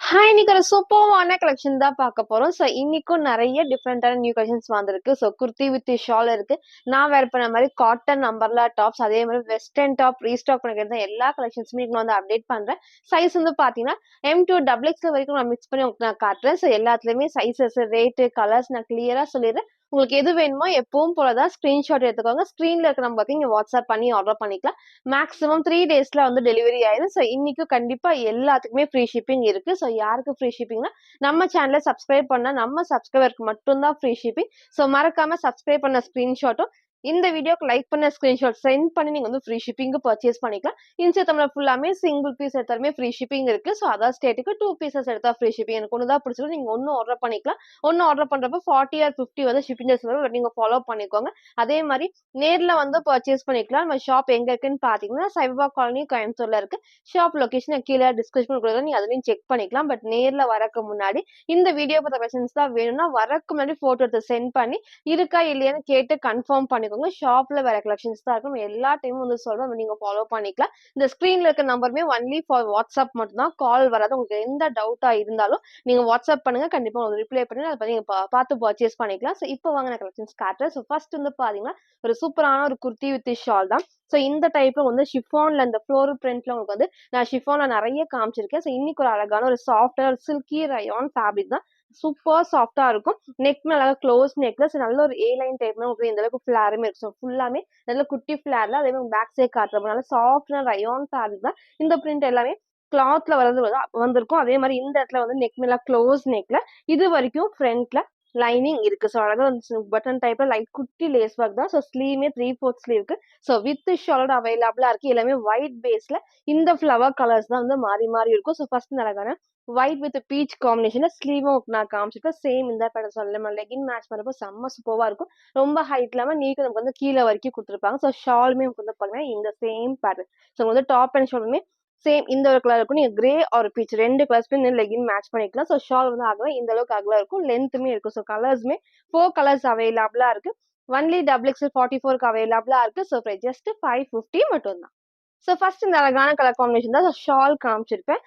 Hi! இன்னைக்கு ஒரு சூப்பர்வான collection தான் பார்க்க போறோம். ஸோ, இன்னைக்கும் நெறைய டிஃபரண்டான நியூ கலெக்ஷன்ஸ் வந்திருக்கு. ஸோ, குர்த்தி வித் ஷால் இருக்கு. நான் வேர் பண்ண மாரி காட்டன் அம்பர்லா டாப்ஸ், அதே மாரி வெஸ்டர்ன் டாப் ரீஸ்டாக் பண்ணிருந்த எல்லா கலெக்ஷன்ஸுமே இங்க வந்து அப்டேட் பண்றேன். சைஸ் வந்து பார்த்தீங்கன்னா, M2 டபுள் எக்ஸ்எல் வரைக்கும் நான் மிக்ஸ் பண்ணி உங்களுக்கு நான் காட்டுறேன். ஸோ, எல்லாத்துலயுமே சைஸஸ், ரேட்டு, கலர்ஸ் நான் கிளியரா சொல்லிடுறேன். உங்களுக்கு எது வேணுமோ எப்பவும் போல தான் ஸ்கிரீன்ஷாட் எடுத்துக்கோங்க. ஸ்க்ரீன்ல இருக்கிற நம்பருக்கு நீங்க வாட்ஸ்அப் பண்ணி ஆர்டர் பண்ணிக்கலாம். மேக்ஸிமம் 3 டேஸ்ல வந்து டெலிவரி ஆயிரும். ஸோ, இன்னைக்கும் கண்டிப்பா எல்லாத்துக்குமே ஃப்ரீ ஷிப்பிங் இருக்கு. ஸோ, யாருக்கு ஃப்ரீ ஷிப்பிங்னா, நம்ம சேனல சப்ஸ்கிரைப் பண்ணா நம்ம சப்ஸ்கிரைபருக்கு மட்டும் தான் ஃப்ரீ ஷிப்பிங். ஸோ, மறக்காம சப்ஸ்கிரைப் பண்ண ஸ்கிரீன்ஷாட்டும், இந்த வீடியோக்கு லைக் பண்ண ஸ்கிரீன்ஷாட் சென்ட் பண்ணி நீங்க வந்து ஃப்ரீ ஷிப்பிங்க்கு பர்ச்சேஸ் பண்ணிக்கலாம். இன்ஸ்டாகிராம்ல ஃபுல்லாமே சிங்கிள் பீஸ் எடுத்தாலுமே ஃப்ரீ ஷிப்பிங் இருக்கு. ஸோ, அதர் ஸ்டேட்டுக்கு 2 பீசஸ் எடுத்தா ஃப்ரீ ஷிப்பிங். எனக்கு ஒண்ணு தான் பிடிச்சிருக்கு. நீங்க 1 ஆர்டர் பண்ணிக்கலாம். 1 ஆர்டர் பண்றப்போ 40 ஆர் 50 வந்து ஷிப்பிங் சார்ஜ் வரும். நீங்க ஃபாலோ பண்ணிக்கோங்க. அதே மாரி நேர்ல வந்து பர்ச்சேஸ் பண்ணிக்கலாம். நம்ம ஷாப் எங்க இருக்குன்னு பார்த்தீங்கன்னா, சைபா காலனி கோயம்புத்தூர்ல இருக்கு. ஷாப் லொகேஷன் கீழ டிஸ்கிரிப்ஷன் குடுக்குறேன். நீங்க அதுலயும் செக் பண்ணிக்கலாம். பட் நேர்ல வரக்கு முன்னாடி இந்த வீடியோ பார்த்த கலெக்ஷன்ஸ் தான் வேணும்னா, வரக்கு முன்னாடி ஃபோட்டோ எடுத்து சென்ட் பண்ணி, இருக்கா இல்லையான்னு கேட்டு கன்ஃபார்ம் பண்ணிக்கோங்க. ஷாப்ல வேற கலெக்ஷன்ஸ் தான் இருக்கும். எல்லா டைமும் வந்து சொல்றேன். நீங்க ஃபாலோ பண்ணிக்கலாம். இந்த ஸ்க்ரீன்ல இருக்க நம்பருமே ஒன்லி ஃபார் வாட்ஸ்அப் மட்டும் தான். கால் வராது. உங்களுக்கு எந்த டவுட்டா இருந்தாலும் நீங்க வாட்ஸ்அப் பண்ணுங்க. கண்டிப்பா உங்களுக்கு ரிப்ளை பண்ணி அத பத்தி நீங்க பார்த்து பர்ச்சேஸ் பண்ணிக்கலாம். ஸோ, இப்போ வாங்க நான் கலெக்ஷன்ஸ் காட்டுறேன். ஸோ, ஃபர்ஸ்ட் வந்து பார்த்தீங்கன்னா, ஒரு சூப்பரான ஒரு குர்த்தி வித் ஷால் தான். ஸோ, இந்த டைப்ல வந்து ஷிஃபான்ல இந்த ஃப்ளோரல் பிரிண்ட்ல உங்களுக்கு வந்து நான் ஷிஃபான்ல நெறைய காமிச்சிருக்கேன். ஸோ, இன்னைக்கு ஒரு அழகான ஒரு சாஃப்ட்டா ஒரு சில்கி ரயான் ஃபேப்ரிக் தான். சூப்பர் சாஃப்ட்டா இருக்கும். நெக் மேல க்ளோஸ் நெக்ல நல்ல ஒரு ஏ லைன் டைப்ல உங்களுக்கு இந்த அளவுக்கு ஃபிளாருமே இருக்கு. ஸோ, ஃபுல்லாமே நல்ல குட்டி ஃபிளார்ல அதே மாரி பேக் சைட் காட்டுறப்ப நல்ல சாஃப்ட்டான ரயான் ஃபேப்ரிக் தான். இந்த பிரிண்ட் எல்லாமே கிளாத்ல வந்திருக்கும். அதே மாரி இந்த இடத்துல வந்து நெக் மேல க்ளோஸ் நெக்ல இது வரைக்கும் ஃப்ரண்ட்ல லைனிங் இருக்கு. ஸோ, அழகா வந்து பட்டன் டைப்ல லைட் குட்டி லேஸ் ஒர்க் தான். ஸோ, ஸ்லீவுமே 3/4 ஸ்லீவ் இருக்கு. ஸோ, வித் ஷாலோட அவைலபிளா இருக்கு. எல்லாமே ஒயிட் பேஸ்ல இந்த ஃப்ளவர் கலர்ஸ் தான் வந்து மாறி மாறி இருக்கும். ஸோ, ஃபர்ஸ்ட் இந்த அழகான ஒயிட் வித் பீச் காம்பினேஷன்ல ஸ்லீவும் நான் காமிச்சிருக்கேன். சேம் இந்த பேட்டர்ன் சொல்லல லெகின் மேட்ச் பண்றப்போ செம்ம சூப்பர்வா இருக்கும். ரொம்ப ஹைட் இல்லாம நீட் நமக்கு வந்து கீழ வரைக்கும் குடுத்துருப்பாங்க. ஸோ, ஷாலுமே உங்களுக்கு வந்து பாத்தீங்கன்னா இந்த சேம் பேட்டர்ன். ஸோ, வந்து டாப் அண்ட் ஷாலுமே சேம் இந்த ஒரு கலர் இருக்கும். நீங்க கிரே ஆர் பீச் 2 கலர்ஸ்மே லெகின் மேட்ச் பண்ணிக்கலாம். ஸோ, ஷால் வந்து அகலம் இந்த அளவுக்கு அகலம் இருக்கும். லென்த்துமே இருக்கும். ஸோ, கலர்ஸுமே 4 கலர்ஸ் அவைலபிளா இருக்கு. ஒன்லி டபுள் எக்ஸ்எல் 44க்கு அவைலபிளா இருக்கு. ஸோ, ஜஸ்ட் 550 மட்டும் தான். ஸோ, ஃபர்ஸ்ட் இந்த அழகான கலர் காம்பினேஷன் தான். ஷால் காமிச்சிருப்பேன்.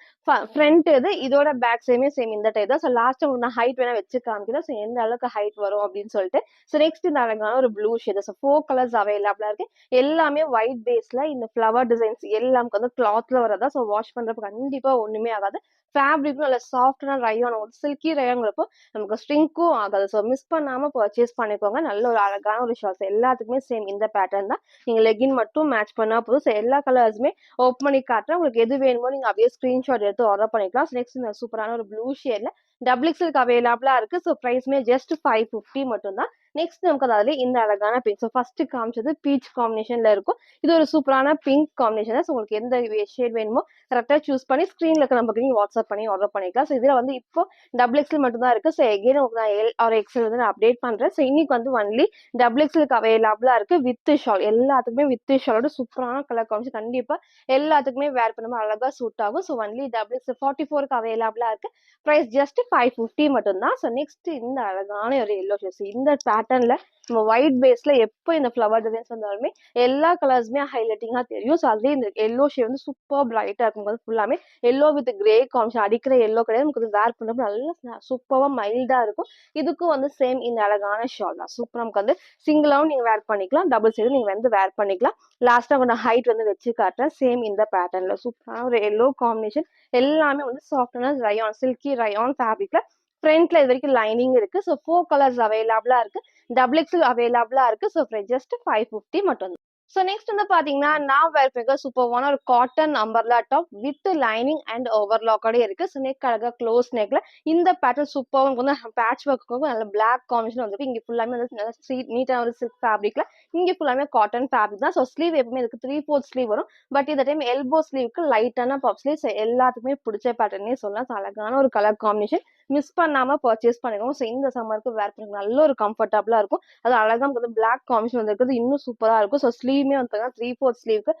ஃப்ரண்ட் இது. இதோட பேக் சைடுமே சேம் இந்த டைப் தான். ஸோ, லாஸ்ட்டா உங்களுக்கு நான் ஹைட் வேணா வச்சு காமிக்கிறேன். ஸோ, எந்த அளவுக்கு ஹைட் வரும் அப்படின்னு சொல்லிட்டு. ஸோ, நெக்ஸ்ட் இந்த அழகான ஒரு ப்ளூ ஷேட். ஸோ, 4 கலர்ஸ் அவைலபிளா இருக்கு. எல்லாமே ஒயிட் பேஸ்ல இந்த ஃப்ளவர் டிசைன்ஸ் எல்லாம் வந்து கிளாத்ல வரதா. ஸோ, வாஷ் பண்றப்ப கண்டிப்பா ஒண்ணுமே ஆகாது. ஃபேப்ரிக்கும் நல்ல சாஃப்டான ரயான் சில்கி ரயான்ங்கிறப்போ நமக்கு ஸ்ட்ரிங்க்கும் ஆகாது. ஸோ, மிஸ் பண்ணாம பர்ச்சேஸ் பண்ணிக்கோங்க. நல்ல ஒரு அழகான ஒரு ஷார்ட்ஸ். எல்லாத்துக்குமே சேம் இந்த பேட்டர்ன் தான். நீங்க லெகின் மட்டும் மேட்ச் பண்ணா போதும். ஸோ, எல்லா கலர்ஸுமே ஓப்பன் பண்ணி காட்டுறேன். உங்களுக்கு எது வேணுமோ நீங்க அப்படியே ஸ்கிரீன்ஷாட் எடுத்து ஆர்டர் பண்ணிக்கலாம். நெக்ஸ்ட் இந்த சூப்பரான ஒரு ப்ளூ ஷேட்ல டபுள் எக்ஸ்எல்க்கு அவைலபிளா இருக்கு. ஸோ, பிரைஸ்மே ஜஸ்ட் 550 மட்டும் தான். நெக்ஸ்ட் நமக்கு அதுல இந்த அழகான பிங்க். ஸோ, ஃபர்ஸ்ட் காமிச்சது பீச் காம்பினேஷன்ல இருக்கும். இது ஒரு சூப்பரான பிங்க் காம்பினேஷன் தான். ஸோ, உங்களுக்கு எந்த ஷேட் வேணுமோ கரெக்டா சூஸ் பண்ணி ஸ்கிரீன்ல இருக்க நம்பருக்கு நீங்க வாட்ஸ்அப் பண்ணி ஆர்டர் பண்ணிக்கலாம். ஸோ, இதுல வந்து இப்போ டபுள் எக்ஸ்எல் மட்டும் தான் இருக்கு. ஸோ, எகைன் உங்களுக்கு நான் எல் ஆர் எக்ஸ்எல் வந்து நான் அப்டேட் பண்றேன். ஸோ, இன்னைக்கு வந்து ஒன்லி டபுள் எக்ஸ்எல்க்கு அவைலபிளா இருக்கு. வித் ஷால் எல்லாத்துக்குமே வித் ஷாலோட சூப்பரான கலர் காமிச்சு கண்டிப்பா எல்லாத்துக்குமே வேர் பண்ணும்போது அழகா சூட் ஆகும். ஸோ, ஒன்லி டபுள் எக்ஸ்எல் 44க்கு அவைலபிளா இருக்கு. பிரைஸ் ஜஸ்ட் 550 மட்டும் தான். ஸோ, நெக்ஸ்ட் இந்த அழகான ஒரு எல்லோ ஷேட். இந்த பேட்டர்ன்ல நம்ம ஒயிட் பேஸ்ல எப்போ இந்த ஃப்ளவர் டிசைன்ஸ் வந்தாலுமே எல்லா கலர்ஸுமே ஹைலைட்டிங்கா தெரியும். ஸோ, அதுலயே இந்த எல்லோ ஷேட் வந்து சூப்பர் பிரைட்டா இருக்கும். ஃபுல்லாமே எல்லோ வித் கிரே காம்பினேஷன். அடிக்கிற எல்லோ கிடையாது. நமக்கு வந்து வேர் பண்றப்ப நல்லா சூப்பரா மைல்டா இருக்கும். இதுக்கும் வந்து சேம் இந்த அழகான ஷால் தான். சூப்பரா நமக்கு வந்து சிங்கிளாவும் நீங்க வேர் பண்ணிக்கலாம். டபுள் சைடும் நீங்க வந்து வேர் பண்ணிக்கலாம். லாஸ்டா கொஞ்சம் ஹைட் வந்து வச்சு காட்டுறேன். சேம் இந்த பேட்டர்ன்ல சூப்பரான ஒரு எல்லோ காம்பினேஷன். எல்லாமே வந்து சாஃப்டான ரயான் சில்கி ரயான் ஃபேப்ரிக்ல ஃப்ரண்ட்ல இது வரைக்கும் லைனிங் இருக்கு. ஸோ, 4 கலர்ஸ் அவைலபிளா இருக்கு. டபுள் எக்ஸ்எல் அவைலபிளா இருக்கு. ஸோ, ஜஸ்ட் 550 மட்டும். ஸோ, நெக்ஸ்ட் வந்து பாத்தீங்கன்னா நான் வேர் பண்ணிருக்க சூப்பர்வான ஒரு cotton umbrella top with lining and ஓவர்லாக்கோட இருக்கு. ஸோ, நெக் அழகா க்ளோஸ் நெக்ல இந்த பேட்டர்ன் சூப்பரா உங்களுக்கு வந்து பேட்ச் ஒர்க்குக்கும் நல்ல பிளாக் காம்பினேஷன் வந்துருக்கு. இங்க ஃபுல்லாமே வந்து நல்ல நீட்டான ஒரு சில்க் ஃபேப்ரிக்ல இங்க ஃபுல்லாமே காட்டன் ஃபேப்ரிக் தான். ஸோ, ஸ்லீவ் எப்பவுமே இதுக்கு 3/4 ஸ்லீவ் வரும். பட் இந்த டைம் எல்போ ஸ்லீவ்க்கு லைட்டான பப் ஸ்லீவ். ஸோ, எல்லாத்துக்குமே பிடிச்ச பேட்டர்னே சொல்லலாம். ஸோ, அழகான ஒரு கலர் காம்பினேஷன். மிஸ் பண்ணாம பர்ச்சேஸ் பண்ணிக்கோங்க. ஸோ, இந்த சம்மருக்கு வேர் பண்ண நல்ல ஒரு கம்ஃபர்டபுளா இருக்கும். அது அழகா நமக்கு வந்து பிளாக் காம்பினேஷன் வந்திருக்கிறது இன்னும் சூப்பரா இருக்கும். ஸோ, ஸ்லீவுமே வந்து பார்த்தீங்கன்னா 3/4 ஸ்லீவ்க்கு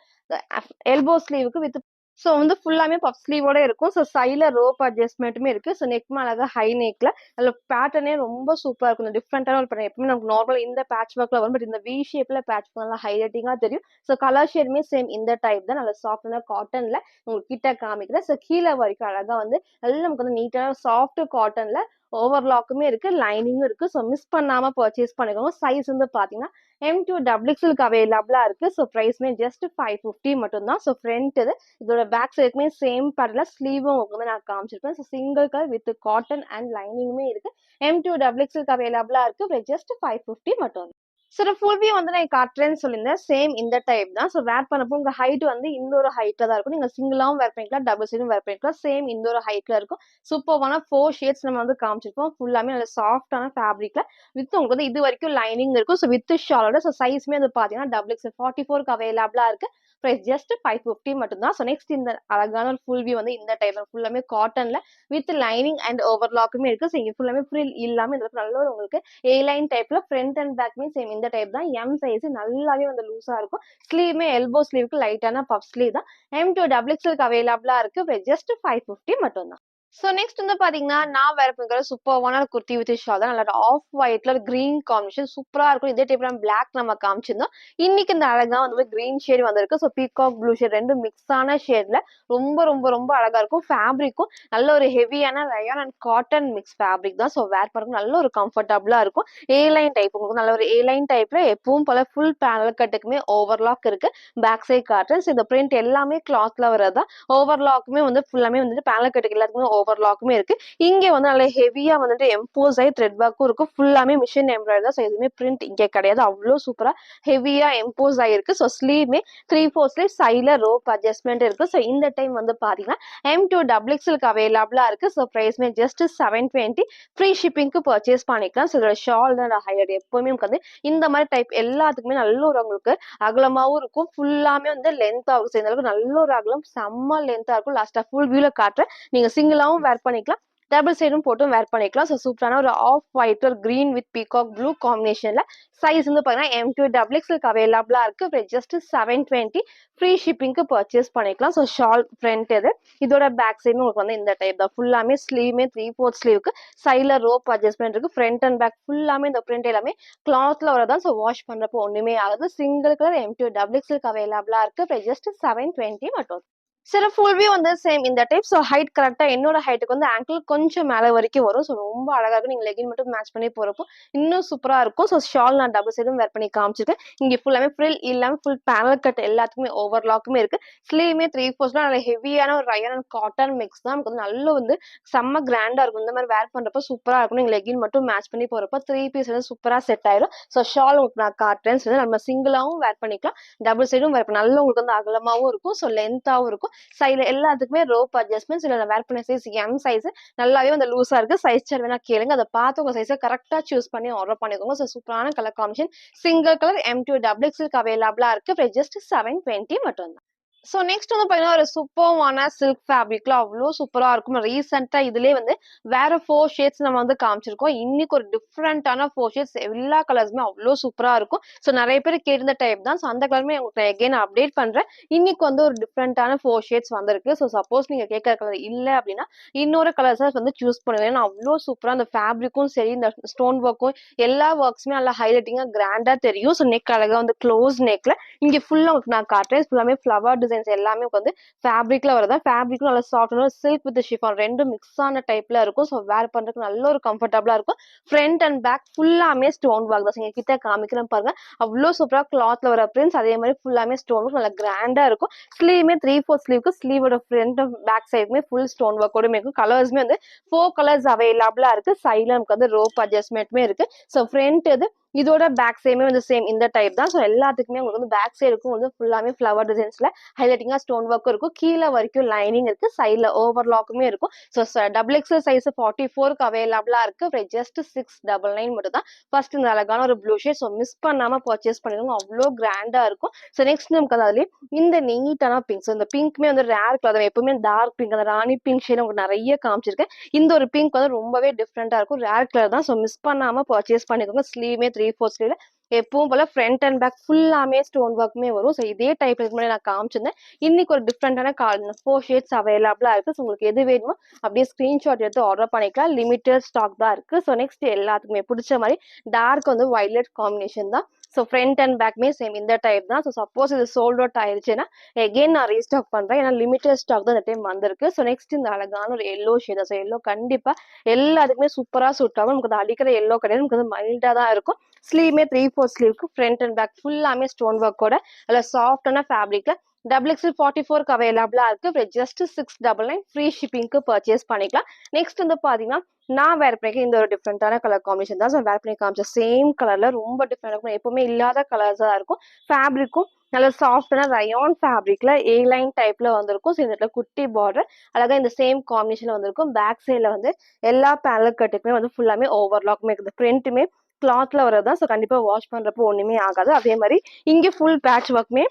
எல்போ ஸ்லீவுக்கு வித் ஸோ வந்து ஃபுல்லாமே பஃப் ஸ்லீவோட இருக்கும். ஸோ சைட்ல ரோப் அட்ஜஸ்ட்மெண்ட்டுமே இருக்கு. ஸோ நெக் அழகா ஹை நெக்ல அதில பேட்டர்னே ரொம்ப சூப்பரா இருக்கும். இந்த டிஃப்ரெண்டான ஒரு பேட்டர்ன் எப்பவுமே நமக்கு நார்மலா இந்த பேட்ச் ஒர்க்ல வரும். பட் இந்த வி ஷேப்ல பேட்ச் நல்லா ஹைலைட்டிங்கா தெரியும். ஸோ கலர் ஷேடுமே சேம் இந்த டைப் தான். நல்ல சாஃப்டான காட்டன்ல உங்களுக்கு கிட்ட காமிக்கிறேன். ஸோ கீழ வரைக்கும் அழகா வந்து நல்லா நமக்கு வந்து நீட்டான சாஃப்ட் காட்டன்ல ஓவர்லாக்குமே இருக்கு. லைனிங்கும் இருக்கு. ஸோ மிஸ் பண்ணாம பர்ச்சேஸ் பண்ணிக்கோங்க. சைஸ் வந்து பார்த்தீங்கன்னா M2 டபுள் எக்ஸ்எல்க்கு அவைலபிளா இருக்கு. ஸோ பிரைஸ்மே ஜஸ்ட் 550 மட்டும் தான். ஸோ ஃப்ரண்ட் இது இதோட பேக் சைடுக்குமே சேம் பேட்டர்ல ஸ்லீவும் உங்களுக்கு வந்து நான் காமிச்சிருப்பேன். So single colour with cotton and லைனிங்குமே இருக்கு. M2 டபுள் எக்ஸ்எல்க்கு அவைலபிளா இருக்கு. ஜஸ்ட் 550 மட்டும். ஸோ ஃபுல் வியூ வந்து நான் காட்டுறேன்னு சொல்லியிருந்தேன். சேம் இந்த டைப் தான். ஸோ வேர் பண்ணப்போ உங்க ஹைட் வந்து இந்த ஒரு ஹைட்ல தான் இருக்கும். நீங்க சிங்கிளாவும் வேர் பண்ணிக்கலாம், டபுள் சைடும் வேர் பண்ணிக்கலாம். சேம் இந்த ஒரு ஹைட்ல இருக்கும். சூப்பர்வான 4 ஷேட்ஸ் நம்ம வந்து காமிச்சிருப்போம். ஃபுல்லாமே நல்ல சாஃப்டான ஃபேப்ரிக்ல வித் உங்களுக்கு வந்து இது வரைக்கும் லைனிங் இருக்கும். ஸோ வித் ஷாலோட ஸோ சைஸ்மே வந்து பார்த்தீங்கன்னா டபுள் எக்ஸ் 44க்கு அவைலபிளா இருக்கு. பிரைஸ் ஜஸ்ட் 550 மட்டும் தான். ஸோ நெக்ஸ்ட் இந்த அழகான ஒரு ஃபுல் வியூ வந்து இந்த டைப்ல ஃபுல்லாமே காட்டன்ல வித் லைனிங் அண்ட் ஓவர்லாக்குமே இருக்கு. ஸோ இங்க ஃபுல்லாமே ஃப்ரில் இல்லாம இந்த நல்ல ஒரு உங்களுக்கு ஏ லைன் டைப்ல ஃப்ரண்ட் அண்ட் பேக்மே சேம் இந்த டைப் தான். எம் சைஸ் நல்லாவே வந்து லூஸா இருக்கும். ஸ்லீவ்மே எல்போ ஸ்லீவுக்கு லைட்டான பஃப் ஸ்லீவ் தான். M2 டபுள் எக்ஸ்எல்க்கு அவைலபிளா இருக்கு. ஜஸ்ட் 550 மட்டும் தான். ஸோ நெக்ஸ்ட் வந்து பாத்தீங்கன்னா நான் வேற பண்ணிக்கிற சூப்பர்வான குர்த்தி வித் ஷால் தான். நல்லா ஆஃப் ஒயிட்ல கிரீன் காம்பினேஷன் சூப்பரா இருக்கும். இதே டைப்ல பிளாக் நம்ம காமிச்சிருந்தோம். இன்னைக்கு இந்த அழகா வந்து கிரீன் ஷேட் வந்திருக்கு. ஸோ பீகாக் ப்ளூ ஷேட் ரெண்டும் மிக்ஸ் ஆன ஷேட்ல ரொம்ப ரொம்ப ரொம்ப அழகா இருக்கும். ஃபேப்ரிக்கும் நல்ல ஒரு ஹெவியான rayon and cotton mix fabric தான். ஸோ வேர் பண்ணுறது நல்ல ஒரு கம்ஃபர்டபுளா இருக்கும். ஏ லைன் டைப் உங்களுக்கு நல்ல ஒரு ஏ லைன் டைப்ல எப்பவும் போல ஃபுல் பேனல் கட்டுக்குமே ஓவர்லாக் இருக்கு. பேக் சைட் காட்டுறேன். ஸோ இந்த பிரிண்ட் எல்லாமே கிளாத்ல வரதா. ஓவர்லாக்குமே வந்து ஃபுல்லாமே வந்துட்டு பேனல் கட்டுக்கு எல்லாத்துக்குமே ஓவர்லாக்குமே இருக்கு. இங்க வந்து நல்ல ஹெவியா வந்துட்டு எம்போஸ் ஆகி த்ரெட் ஒர்க்கும் இருக்கும். ஃபுல்லாமே மிஷின் எம்ப்ராய்டரி தான். ஸோ எதுவுமே பிரிண்ட் இங்கே கிடையாது. அவ்வளோ சூப்பரா ஹெவியா எம்போஸ் ஆயிருக்கு. ஸோ ஸ்லீவ்மே 3/4 ஸ்லீவ் சைட்ல ரோப் அட்ஜஸ்ட்மெண்ட் இருக்கு. ஸோ இந்த டைம் வந்து பாத்தீங்கன்னா M2 டபுள் எக்ஸ்எல்க்கு அவைலபிளா இருக்கு. ஸோ பிரைஸ்மே ஜஸ்ட் 720 ஃப்ரீ ஷிப்பிங்க்கு பர்ச்சேஸ் பண்ணிக்கலாம். ஸோ இதோட ஷால் தான் ஹைலைட். எப்பவுமே உங்களுக்கு வந்து இந்த மாதிரி டைப் எல்லாத்துக்குமே நல்ல ஒரு உங்களுக்கு அகலமாவும் இருக்கும். ஃபுல்லாமே வந்து லென்த்தாகும். இந்த அளவுக்கு நல்ல ஒரு அகலம் செம்ம லென்த்தா இருக்கும். லாஸ்டா ஃபுல் வியூல காட்டுறேன். நீங்க சிங்கிளாவும் வேர் பண்ணிக்கலாம், டபுள் சைடும் போட்டும் வேர் பண்ணிக்கலாம். ஸோ சூப்பரான ஒரு ஆஃப் ஒயிட் ஒரு கிரீன் வித் பீகாக் ப்ளூ காம்பினேஷன்ல சைஸ் வந்து பாத்தீங்கன்னா M2 டபுள் எக்ஸ்எல்க்கு அவைலபிளா இருக்கு. ஜஸ்ட் 720 ஃப்ரீ ஷிப்பிங்க்கு பர்ச்சேஸ் பண்ணிக்கலாம். ஸோ ஷால் ஃப்ரண்ட் இது இதோட பேக் சைடும் உங்களுக்கு வந்து இந்த டைப் தான். ஃபுல்லாமே ஸ்லீவ்மே 3/4 ஸ்லீவுக்கு சைட்ல ரோப் அட்ஜஸ்ட்மெண்ட் இருக்கு. ஃப்ரண்ட் அண்ட் பேக் ஃபுல்லாமே இந்த பிரிண்ட் எல்லாமே கிளாத்ல வரதான். ஸோ வாஷ் பண்றப்போ ஒண்ணுமே ஆகுது. சிங்கிள் கலர் M2 டபுள் எக்ஸ்எல்க்கு அவைலபிளா இருக்கு. ஜஸ்ட் 720 மட்டும். சில ஃபுல் வியூ வந்து சேம் இந்த டைப். ஸோ ஹைட் கரெக்டா என்னோட ஹைட்டுக்கு வந்து ஆங்கிள் கொஞ்சம் மேல வரைக்கும் வரும். ஸோ ரொம்ப அழகா இருக்கும். நீங்க லெகின் மட்டும் மேட்ச் பண்ணி போறப்போ இன்னும் சூப்பரா இருக்கும். ஸோ ஷால் நான் டபுள் சைடும் வேர் பண்ணி காமிச்சிருக்கேன். இங்க ஃபுல்லாமே ஃப்ரில் இல்லாம ஃபுல் பேனல் கட் எல்லாத்துக்குமே ஓவர்லாக்குமே இருக்கு. ஸ்லீவ்மே 3/4 நல்ல ஹெவியான ஒரு ரயான் அண்ட் காட்டன் மிக்ஸ் தான். நமக்கு வந்து நல்ல வந்து செம்ம கிராண்டா இருக்கும். இந்த மாதிரி வேர் பண்றப்போ சூப்பரா இருக்கும். நீங்க லெகின் மட்டும் மேட்ச் பண்ணி போறப்போ 3 பீஸ் வந்து சூப்பரா செட் ஆயிடும். ஸோ ஷால் உங்களுக்கு நான் காட்டுறேன். நம்ம சிங்கிளாவும் வேர் பண்ணிக்கலாம், டபுள் சைடும் வேர் பண்ணலாம். நல்ல உங்களுக்கு வந்து அகலமாவும் இருக்கும். ஸோ லென்த்தாவும் இருக்கும். சைடுல எல்லாத்துக்குமே ரோப் அட்ஜஸ்ட்மெண்ட்ஸ். இதுல நான் வேர் பண்ண சைஸ் எம் சைஸ் நல்லாவே வந்து லூஸா இருக்கு. சைஸ் சார்ட் வேணா கேளுங்க. அதை பார்த்து உங்க சைஸை கரெக்டா சூஸ் பண்ணி ஆர்டர் பண்ணிக்கோங்க. ஸோ சூப்பரான colour combination single colour M2 double எக்ஸ்எல்க்கு அவைலபிளா இருக்கு. ஜஸ்ட் 720 மட்டும் தான். ஸோ நெக்ஸ்ட் வந்து பார்த்தீங்கன்னா ஒரு சூப்பர்வான சில்க் ஃபேப்ரிக்ல அவ்வளோ சூப்பரா இருக்கும். ரீசெண்டா இதுலயே வந்து வேற 4 ஷேட்ஸ் நம்ம வந்து காமிச்சிருக்கோம். இன்னைக்கு ஒரு டிஃப்ரெண்டான 4 ஷேட்ஸ் எல்லா கலர்ஸுமே அவ்வளோ சூப்பரா இருக்கும். ஸோ நிறைய பேர் கேட்டிருந்த டைப் தான். ஸோ அந்த கலருமே உங்களுக்கு எகைன் அப்டேட் பண்றேன். இன்னைக்கு வந்து ஒரு டிஃப்ரெண்டான 4 ஷேட்ஸ் வந்திருக்கு. ஸோ சப்போஸ் நீங்க கேட்கற கலர் இல்ல அப்படின்னா இன்னொரு கலர்ஸை வந்து சூஸ் பண்ணுவேன். ஏன்னா அவ்வளோ சூப்பரா அந்த ஃபேப்ரிக்கும் சரி இந்த ஸ்டோன் ஒர்க்கும் எல்லா ஒர்க்ஸுமே நல்லா ஹைலைட்டிங்கா கிராண்டா தெரியும். ஸோ நெக் அழகா வந்து க்ளோஸ் நெக்ல இங்க ஃபுல்லா உங்களுக்கு நான் காட்டுறேன். ஃபுல்லாமே ஃப்ளவர் டிசைன்ஸ் எல்லாமே வந்து ஃபேப்ரிக்ல வரதா. ஃபேப்ரிக்கும் நல்லா சாஃப்டான சில்க் வித் ஷிஃபான் ரெண்டும் மிக்ஸ் ஆன டைப்ல இருக்கும். ஸோ வேர் பண்றதுக்கு நல்ல ஒரு கம்ஃபர்டபுளா இருக்கும். ஃப்ரண்ட் அண்ட் பேக் ஃபுல்லாமே ஸ்டோன் ஒர்க் தான். எங்க கிட்ட காமிக்கிறேன் பாருங்க. அவ்வளோ சூப்பரா கிளாத்ல வர பிரிண்ட்ஸ் அதே மாதிரி ஃபுல்லாமே ஸ்டோன் ஒர்க் நல்லா கிராண்டா இருக்கும். ஸ்லீவ்மே 3/4 ஸ்லீவ்க்கு ஸ்லீவோட ஃப்ரண்ட் பேக் சைடுமே ஃபுல் ஸ்டோன் ஒர்க்கோட இருக்கும். கலர்ஸ்மே வந்து 4 கலர்ஸ் அவைலபிளா இருக்கு. சைட்ல நமக்கு வந்து ரோப் அட்ஜஸ்ட்மெண்ட்மே இருக்கு. ஸோ ஃப்ரண்ட் இது இதோட பேக் சைடுமே வந்து சேம் இந்த டைப் தான். ஸோ எல்லாத்துக்குமே உங்களுக்கு வந்து பேக் சைடுக்கும் வந்து ஃபுல்லாமே ஃப்ளவர் டிசைன்ஸ்ல ஹைலைட்டிங்கா ஸ்டோன் ஒர்க்கும் இருக்கும். கீழே வரைக்கும் லைனிங் இருக்கு. சைட்ல ஓவர்லாக்குமே இருக்கும். ஸோ டபுள் எக்ஸ்எல் சைஸ் 44க்கு அவைலபிளா இருக்கு. ஜஸ்ட் 699 மட்டும் தான். ஃபர்ஸ்ட் இந்த அழகான ஒரு ப்ளூ ஷேட். ஸோ மிஸ் பண்ணாம பர்ச்சேஸ் பண்ணிக்கோங்க. அவ்வளோ கிராண்டா இருக்கும். ஸோ நெக்ஸ்ட் நமக்கு அதுலயே இந்த நீட்டான பிங்க். ஸோ இந்த பிங்க்மே வந்து ரேர் கலர். எப்பவுமே டார்க் பிங்க் அந்த ராணி பிங்க் ஷேட் உங்களுக்கு நிறைய காமிச்சிருக்கேன். இந்த ஒரு பிங்க் வந்து ரொம்பவே டிஃப்ரெண்டா இருக்கும். ரேர் கலர் தான். ஸோ மிஸ் பண்ணாம பர்ச்சேஸ் பண்ணிக்கோங்க. ஸ்லீவ்மே 3/4 ஸ்லீவ்ல எப்பவும் போல ஃப்ரண்ட் அண்ட் பேக் ஃபுல்லாமே ஸ்டோன் ஒர்க்குமே வரும். ஸோ இதே டைப் இதுக்கு முன்னாடி நான் காமிச்சிருந்தேன். இன்னைக்கு ஒரு டிஃப்ரெண்டான 4 ஷேட்ஸ் அவைலபிளா இருக்கு. ஸோ உங்களுக்கு எது வேணுமோ அப்படியே ஸ்கிரீன்ஷாட் எடுத்து ஆர்டர் பண்ணிக்கலாம். லிமிட்டட் ஸ்டாக் தான் இருக்கு. ஸோ நெக்ஸ்ட் எல்லாத்துக்குமே பிடிச்ச மாதிரி டார்க் வந்து வயலட் காம்பினேஷன் தான். ஸோ ஃப்ரண்ட் அண்ட் பேக்மே சேம் இந்த டைப் தான். ஸோ சப்போஸ் இது சோல்ட் அவுட் ஆயிருச்சுன்னா எகெயின் நான் ரீஸ்டாக் பண்றேன். ஏன்னா லிமிட்டட் ஸ்டாக் தான் இந்த டைம் வந்திருக்கு. ஸோ நெக்ஸ்ட் இந்த அழகான ஒரு எல்லோ ஷேட். ஸோ எல்லோ கண்டிப்பா எல்லாத்துக்குமே சூப்பரா சூட் ஆகும். நமக்கு அது அடிக்கிற எல்லோ கிடையாது, நமக்கு வந்து மைல்டா தான் இருக்கும். ஸ்லீவ்மே 3/4 ஸ்லீவ்க்கு ஃப்ரண்ட் அண்ட் பேக் ஃபுல்லாமே ஸ்டோன் ஒர்க்கோட அதில் சாஃப்டான ஃபேப்ரிக்ல XXL 44க்கு அவைலபிளா இருக்கு. ஜஸ்ட் 699 ஃப்ரீ ஷிப்பிங்க்கு பர்ச்சேஸ் பண்ணிக்கலாம். நெக்ஸ்ட் வந்து பாத்தீங்கன்னா நான் வேர் பண்ணிக்க இந்த ஒரு டிஃப்ரெண்டான கலர் காம்பினேஷன் தான். ஸோ வேர் பண்ணி காமிச்ச சேம் கலர்ல ரொம்ப டிஃப்ரெண்ட் இருக்கும். எப்பவுமே இல்லாத கலர்ஸா இருக்கும். ஃபேப்ரிக்கும் நல்ல சாஃப்டான ரயான் ஃபேப்ரிக்ல ஏ லைன் டைப்ல வந்திருக்கும். ஸோ இந்த இடத்துல குட்டி பார்டர் அழகா இந்த சேம் காம்பினேஷன்ல வந்திருக்கும். பேக் சைட்ல வந்து எல்லா பேனல் கட்டுக்குமே வந்து ஃபுல்லாமே ஓவர்லாக்குமே இருக்குது. பிரிண்ட்டுமே கிளாத்ல வரதான். ஸோ கண்டிப்பா வாஷ் பண்றப்போ ஒண்ணுமே ஆகாது. அதே மாதிரி இங்க ஃபுல் பேட்ச் ஒர்க்குமே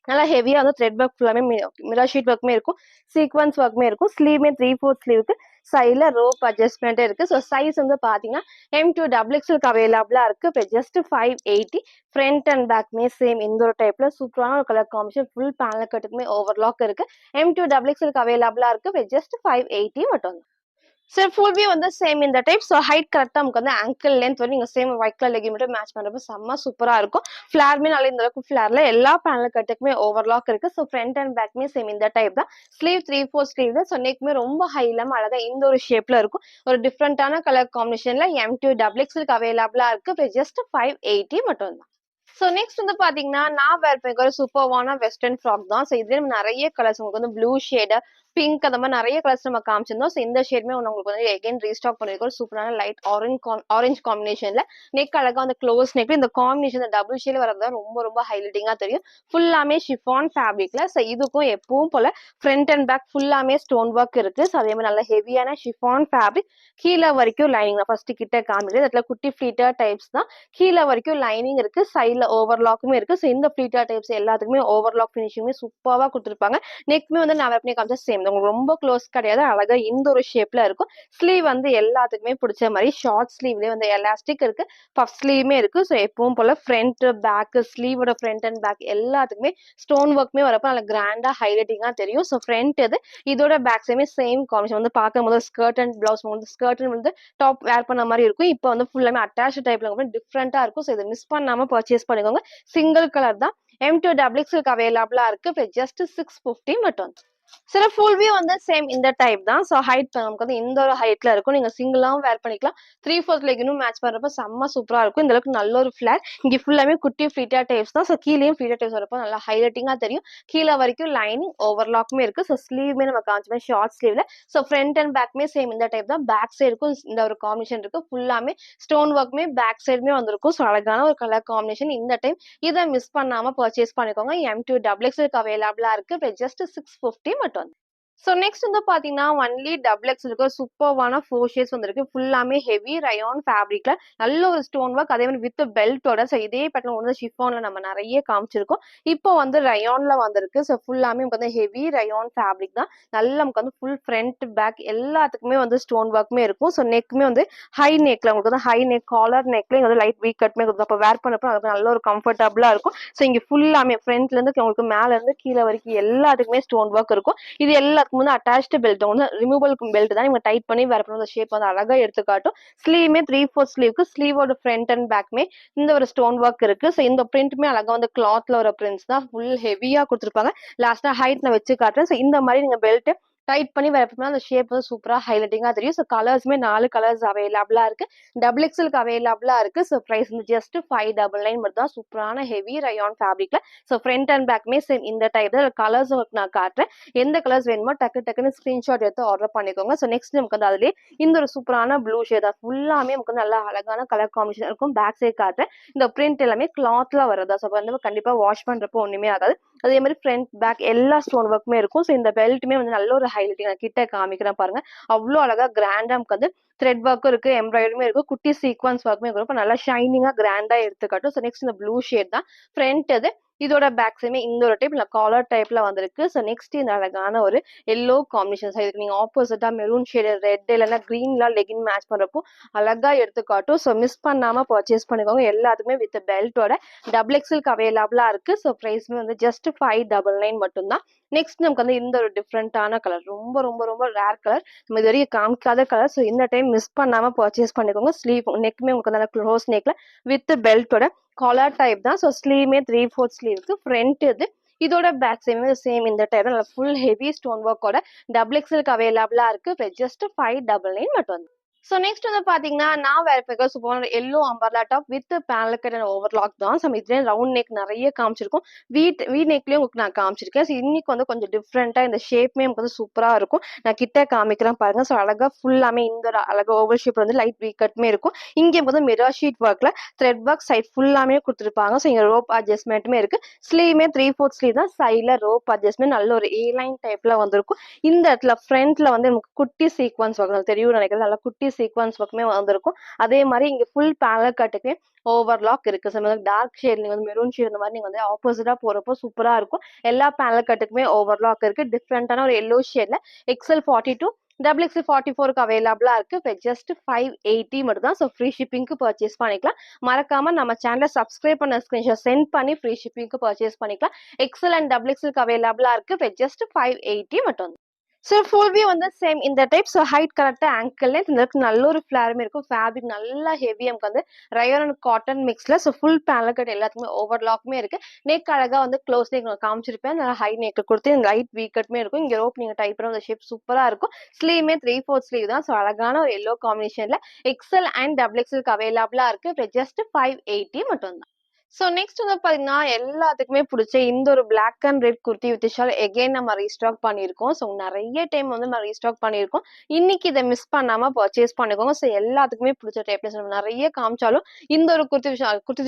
நல்லா ஹெவியா வந்து த்ரெட் ஒர்க் ஃபுல்லாமே மிரர் ஷீட் ஒர்க்குமே இருக்கும். சீக்வன்ஸ் ஒர்க்குமே இருக்கும். ஸ்லீவ்மே 3/4 ஸ்லீவுக்கு சைட்ல ரோப் அட்ஜஸ்ட்மெண்ட் இருக்கு. ஸோ சைஸ் வந்து பாத்தீங்கன்னா M2 XXL அவைலபிளா இருக்கு. ஜஸ்ட் 580. ஃப்ரண்ட் அண்ட் பேக்மே சேம் இந்த ஒரு டைப்ல சூப்பரான ஒரு கலர் காம்பினேஷன். ஃபுல் பேனல் கட்டுக்குமே ஓவர்லாக் இருக்கு. M2 XXL அவைலபிளா இருக்கு. ஜஸ்ட் 580 மட்டும். சார் ஃபுல் வியூ வந்து சேம் இந்த டைப். ஸோ ஹைட் கரெக்டாக நமக்கு வந்து ஆங்கிள் லென்த் வந்து நீங்கள் சேம் ஒயிட் கலர் லெகின் மட்டும் மேட்ச் பண்ணுறப்ப செம்ம சூப்பராக இருக்கும். ஃபிளார்மே நல்ல இந்த அளவுக்கு ஃபிளார்ல எல்லா பேனல் கட்டுக்குமே ஓவர்லாக் இருக்கு. ஸோ ஃப்ரண்ட் அண்ட் பேக்மே சேம் இந்த டைப் தான். ஸ்லீவ் 3/4 ஸ்லீவ் தான். ஸோ நெக்மே ரொம்ப ஹை இல்லாமல் அழகாக இந்த ஒரு ஷேப்ல இருக்கும். ஒரு டிஃப்ரெண்டான கலர் காம்பினேஷன்ல M2 XXL அவைலபிளா இருக்கு. ஜஸ்ட் 580 மட்டும் தான். ஸோ நெக்ஸ்ட் வந்து பாத்தீங்கன்னா நான் வேர் பண்ணிக்கிற சூப்பர்வான வெஸ்டர்ன் ஃப்ராக் தான். ஸோ இதுல நிறைய கலர்ஸ் உங்களுக்கு வந்து ப்ளூ ஷேடு, பிங்க் அந்த மாதிரி நிறைய கலர்ஸ் நம்ம காமிச்சிருந்தோம். ஸோ இந்த ஷேட்மே உங்களுக்கு வந்து எகைன் ரீஸ்டாக் பண்ணிருக்கோம். சூப்பரான லைட் ஆரஞ்ச் காம்பினேஷன்ல நெக் அழகா அந்த க்ளோஸ் நெக் இந்த காம்பினேஷன் டபுள் ஷேட் வரது ரொம்ப ரொம்ப ஹைலைட்டிங்கா தெரியும். ஃபுல்லாமே ஷிஃபான் ஃபேப்ரிக்ல. ஸோ இதுக்கும் எப்பவும் போல ஃப்ரண்ட் அண்ட் பேக் ஃபுல்லாமே ஸ்டோன் ஒர்க் இருக்கு. ஸோ அதே மாதிரி நல்ல ஹெவியான ஷிஃபான் ஃபேப்ரிக். கீழே வரைக்கும் லைனிங் ஃபர்ஸ்ட் கிட்ட காமிக்கிறது. இடத்துல குட்டி ஃபிளீட்டர் டைப்ஸ் தான். கீழே வரைக்கும் லைனிங் இருக்கு. சைட்ல ஓவர்லாக்குமே இருக்கு. ஸோ இந்த ஃபிளீட்டர் டைப்ஸ் எல்லாத்துக்குமே ஓவர்லாக் ஃபினிஷிங்குமே சூப்பராக கொடுத்துருப்பாங்க. நெக்மே வந்து நான் பண்ணி காமிச்சா சேம். உங்களுக்கு ரொம்ப க்ளோஸ் கிடையாது. அழகா இந்த ஒரு ஷேப்ல இருக்கும். ஸ்லீவ் வந்து எல்லாத்துக்குமே பிடிச்ச மாதிரி ஷார்ட் ஸ்லீவ்லயே வந்து எலாஸ்டிக் இருக்கு. பஃப் ஸ்லீவுமே இருக்கு. ஸோ எப்பவும் போல ஃப்ரண்ட் பேக் ஸ்லீவோட ஃப்ரண்ட் அண்ட் பேக் எல்லாத்துக்குமே ஸ்டோன் ஒர்க்குமே வரப்போ நல்ல கிராண்டா ஹைலைட்டிங்கா தெரியும். ஸோ ஃப்ரண்ட் இது இதோட பேக் சைடுமே சேம் காம்பினேஷன் வந்து பார்க்கும்போது ஸ்கர்ட் அண்ட் பிளவுஸ் வந்து ஸ்கர்ட் வந்து டாப் வேர் பண்ண மாதிரி இருக்கும். இப்போ வந்து ஃபுல்லாமே அட்டாச் டைப்ல டிஃப்ரெண்டா இருக்கும். ஸோ இதை மிஸ் பண்ணாம பர்ச்சேஸ் பண்ணிக்கோங்க. சிங்கிள் கலர் தான். M2 XXL அவைலபிளா இருக்கு. ஜஸ்ட் 650 மட்டும். சில ஃபுல் வியூ வந்து சேம் இந்த டைப் தான். ஸோ ஹைட் நமக்கு வந்து இந்த ஒரு ஹைட்ல இருக்கும். நீங்க சிங்கிளாவும் வேர் பண்ணிக்கலாம். 3/4 லெகினும் மேட்ச் பண்றப்ப செம்ம சூப்பரா இருக்கும். இந்த அளவுக்கு நல்ல ஒரு ஃபிளார். இங்க ஃபுல்லாமே குட்டி ஃபிளீட்டர் டைப்ஸ் தான். ஸோ கீழேயும் ஃபிளீட்டர் டைப்ஸ் வரப்போ நல்லா ஹைலைட்டிங்கா தெரியும். கீழே வரைக்கும் லைனிங் ஓவர்லாக்குமே இருக்கு. ஸோ ஸ்லீவ்மே நம்ம காமிச்சோம் ஷார்ட் ஸ்லீவ்ல. ஸோ ஃப்ரண்ட் அண்ட் பேக்மே சேம் இந்த டைப் தான். பேக் சைடுக்கும் இந்த ஒரு காம்பினேஷன் இருக்கு. ஃபுல்லாமே ஸ்டோன் ஒர்க்குமே பேக் சைடுமே வந்திருக்கும். ஸோ அழகான ஒரு கலர் காம்பினேஷன் இந்த டைம். இதை மிஸ் பண்ணாம பர்ச்சேஸ் பண்ணிக்கோங்க. M2 XXL அவைலபிளா இருக்கு. ஜஸ்ட் 650 மட்டும். ஸோ நெக்ஸ்ட் வந்து பாத்தீங்கன்னா ஒன்லி XXL சூப்பர்வான 4 ஷேட்ஸ் வந்திருக்கு. ஃபுல்லாமே ஹெவி ரயான் ஃபேப்ரிக்ல நல்ல ஒரு ஸ்டோன் ஒர்க். அதே மாதிரி வித் பெல்ட்டோட. ஸோ இதே பேட்டர்ன் வந்து ஷிஃபான்ல நம்ம நிறைய காமிச்சிருக்கோம். இப்போ வந்து ரயான்ல வந்திருக்கு. ஸோ ஃபுல்லாமே நமக்கு வந்து ஹெவி ரயான் ஃபேப்ரிக் தான். நல்ல நமக்கு வந்து ஃபுல் ஃப்ரண்ட் பேக் எல்லாத்துக்குமே வந்து ஸ்டோன் ஒர்க்குமே இருக்கும். ஸோ நெக்குமே வந்து ஹை நெக்ல உங்களுக்கு வந்து ஹை நெக் காலர் நெக்ல வந்து லைட் வீக் கட்மே கொடுக்கும். அப்போ வேர் பண்ணப்போ அதுக்கு நல்ல ஒரு கம்ஃபர்டபுளா இருக்கும். ஸோ இங்க ஃபுல்லாமே ஃப்ரண்ட்ல இருந்து உங்களுக்கு மேல இருந்து கீழே வரைக்கும் எல்லாத்துக்குமே ஸ்டோன் ஒர்க் இருக்கும். இது எல்லாத்துக்கும் வந்து அட்டாச்டு பெல்ட் வந்து ரிமூவல் பெல்ட் தான். நீங்க டைட் பண்ணி வேற பண்ண ஷேப் வந்து அழகா எடுத்து காட்டும். ஸ்லீவ்மே 3/4 ஸ்லீவ்க்கு ஸ்லீவோட ஃப்ரண்ட் அண்ட் பேக்மே இந்த ஒரு ஸ்டோன் ஒர்க் இருக்கு. ஸோ இந்த பிரிண்ட்மே அழகா வந்து கிளாத்ல ஒரு பிரிண்ட்ஸ் தான். ஃபுல் ஹெவியா கொடுத்துருப்பாங்க. லாஸ்டா ஹைட் நான் வச்சு காட்டுறேன். ஸோ இந்த மாதிரி நீங்க பெல்ட் டைட் பண்ணி வேற அந்த ஷேப் வந்து சூப்பரா ஹைலைட்டிங்கா தெரியும். ஸோ கலர்ஸ்மே 4 கலர்ஸ் அவைலபிளா இருக்கு. XXL அவைலபிளா இருக்கு. ஸோ பிரைஸ் வந்து ஜஸ்ட் 599 மட்டும் தான். சூப்பரான ஹெவி ரயான் ஃபேப்ரிக்ல. ஸோ ஃப்ரண்ட் அண்ட் பேக்மே சேம் இந்த டைப் தான். கலர்ஸ் நான் காட்டுறேன். எந்த கலர்ஸ் வேணுமோ டக்குன்னு ஸ்கிரீன்ஷாட் எடுத்து ஆர்டர் பண்ணிக்கோங்க. ஸோ நெக்ஸ்ட் நமக்கு வந்து அதுலேயே இந்த ஒரு சூப்பரான ப்ளூ ஷேட் தான். ஃபுல்லாமே நமக்கு வந்து நல்ல அழகான கலர் காம்பினேஷன் இருக்கும். பேக் சைட் காட்டுறேன். இந்த பிரிண்ட் எல்லாமே கிளாத்ல வரதா. ஸோ வந்து கண்டிப்பா வாஷ் பண்றப்போ ஒண்ணுமே ஆகாது. அதே மாதிரி ஃப்ரண்ட் பேக் எல்லா ஸ்டோன் ஒர்க்குமே இருக்கும். ஸோ இந்த பெல்ட்டுமே வந்து நல்ல ஒரு ஹைலைட்டிங். நான் கிட்ட காமிக்கிறேன் பாருங்க. அவ்வளோ அழகா கிராண்டா நமக்கு வந்து த்ரெட் ஒர்க்கும் இருக்கு, எம்ப்ராய்டரியுமே இருக்கு, குட்டி சீக்வன்ஸ் ஒர்க்குமே இருக்கும். நல்லா ஷைனிங்கா கிராண்டா எடுத்துக்காட்டும். ஸோ நெக்ஸ்ட் இந்த ப்ளூ ஷேட் தான். ஃப்ரண்ட் இது இதோட பேக் சைடுமே இந்த ஒரு டைப் காலர் டைப்ல வந்திருக்கு. ஸோ நெக்ஸ்ட் இந்த அழகான ஒரு எல்லோ காம்பினேஷன். ஸோ இதுக்கு நீங்க ஆப்போசிட்டா மெரூன் ஷேடு, ரெட் இல்லைன்னா கிரீன்லாம் லெகின் மேட்ச் பண்றப்போ அழகா எடுத்து காட்டும். ஸோ மிஸ் பண்ணாம பர்ச்சேஸ் பண்ணிக்கோங்க. எல்லாத்துக்குமே வித் பெல்ட்டோட டபுள் எக்ஸ்எல்க்கு அவைலபிளா இருக்கு. ஸோ பிரைஸ்மே வந்து ஜஸ்ட் 599 மட்டும் தான். நெக்ஸ்ட் நமக்கு வந்து இந்த ஒரு டிஃப்ரெண்டான கலர், ரொம்ப ரொம்ப ரொம்ப ரேர் கலர், நம்ம இது வரைக்கும் காமிக்காத கலர். ஸோ இந்த டைம் மிஸ் பண்ணாம பர்ச்சேஸ் பண்ணிக்கோங்க. ஸ்லீவ் நெக்குமே உங்களுக்கு வந்து க்ளோஸ் நெக்ல வித் பெல்ட்டோட காலர் டைப் தான். ஸோ ஸ்லீவ்மே 3/4 ஸ்லீவ்க்கு ஃப்ரண்ட் இது. இதோட பேக் சைடுமே சேம் இந்த டைப் நல்லா ஃபுல் ஹெவி ஸ்டோன் ஒர்க்கோட டபுள் எக்ஸ்எல்க்கு அவைலபிளா இருக்கு. ஜஸ்ட் 599 மட்டும். ஸோ நெக்ஸ்ட் வந்து பாத்தீங்கன்னா நான் வேற பிகர் சூப்பரான yellow umbrella top with panel cut and overlock தான். ஸோ இதுலேயே ரவுண்ட் நெக் நிறைய காமிச்சிருக்கும். வீ நெக்லயும் உங்களுக்கு நான் காமிச்சிருக்கேன். ஸோ இன்னைக்கு வந்து கொஞ்சம் டிஃப்ரெண்டா இந்த ஷேப்மே நமக்கு வந்து சூப்பரா இருக்கும். நான் கிட்ட காமிக்கிறேன் பாருங்க. ஸோ அழகா ஃபுல்லாமே இந்த ஒரு அழகா ஓவல் ஷேப் வந்து லைட் வீ கட்மே இருக்கும். இங்கே வந்து மிரர் ஷீட் ஒர்க்ல த்ரெட் ஒர்க் சைட் ஃபுல்லாமே கொடுத்துருப்பாங்க. ஸோ இங்க ரோப் அட்ஜஸ்ட்மெண்ட்டுமே இருக்கு. ஸ்லீவ்மே 3/4 ஸ்லீவ் தான். சைட்ல ரோப் அட்ஜஸ்ட்மெண்ட் நல்ல ஒரு ஏ லைன் டைப்ல வந்திருக்கும். இந்த இடத்துல ஃப்ரண்ட்ல வந்து நமக்கு குட்டி சீக்வன்ஸ் ஒர்க் தெரியும் நினைக்கிறேன். நல்லா குட்டி சீக்வன்ஸ் ஒர்க்குமே வந்திருக்கும். அதே மாதிரி இங்க ஃபுல் பேனல் கட்டுக்கு ஓவர்லாக் இருக்கு. ஸோ டார்க் ஷேட் நீங்க வந்து மெரூன் ஷேட் இந்த மாதிரி நீங்க வந்து ஆப்போசிட்டா போறப்போ சூப்பரா இருக்கும். எல்லா பேனல் கட்டுக்குமே ஓவர்லாக் இருக்கு. டிஃப்ரெண்டான ஒரு எல்லோ ஷேட்ல XL42 XXL44க்கு அவைலபிளா இருக்கு. ஜஸ்ட் 580 மட்டும் தான். ஸோ ஃப்ரீ ஷிப்பிங்க்கு பர்ச்சேஸ் பண்ணிக்கலாம். மறக்காம நம்ம சேனலை சப்ஸ்கிரைப் பண்ண ஸ்கிரீன்ஷாட் சென்ட் பண்ணி ஃப்ரீ ஷிப்பிங்க்கு பர்ச்சேஸ் பண்ணிக்கலாம். XL அண்ட் XXLக்கு அவைலபிளா இருக்கு. ஜஸ்ட் 580 மட்டும். ஸோ ஃபுல் வியூ வந்து சேம் இந்த டைப். ஸோ ஹைட் கரெக்டாக ஆங்கிள் லென்த். இந்த நல்ல ஒரு ஃபிளாருமே இருக்கும். ஃபேப்ரிக் நல்லா ஹெவி நமக்கு வந்து ரயோன் அண்ட் காட்டன் மிக்ஸ்ல. ஸோ ஃபுல் பேனல் கட் எல்லாத்துக்குமே ஓவர்லாக்குமே இருக்கு. நெக் அழகா வந்து க்ளோஸ் நெக் நான் காமிச்சிருப்பேன். நல்லா ஹை நெக் கொடுத்து லைட் வீ கட்மே இருக்கும். இங்கே ரோப் நீங்க டைப் பண்ண ஷேப் சூப்பரா இருக்கும். ஸ்லீவ்மே 3/4 ஸ்லீவ் தான். ஸோ அழகான ஒரு எல்லோ காம்பினேஷன்ல XL அண்ட் XXLக்கு அவைலபிளா இருக்கு. ஜஸ்ட் 580 மட்டும் தான். ஸோ நெக்ஸ்ட் வந்து பாத்தீங்கன்னா எல்லாத்துக்குமே பிடிச்ச இந்த ஒரு black and red kurti with shawl again நம்ம ரீஸ்டாக் பண்ணியிருக்கோம். ஸோ நிறைய டைம் வந்து நம்ம ரீஸ்டாக் பண்ணியிருக்கோம். இன்னைக்கு இதை மிஸ் பண்ணாம பர்ச்சேஸ் பண்ணிக்கோங்க. ஸோ எல்லாத்துக்குமே பிடிச்ச டைப்ல நிறைய காமிச்சாலும் இந்த ஒரு குர்த்தி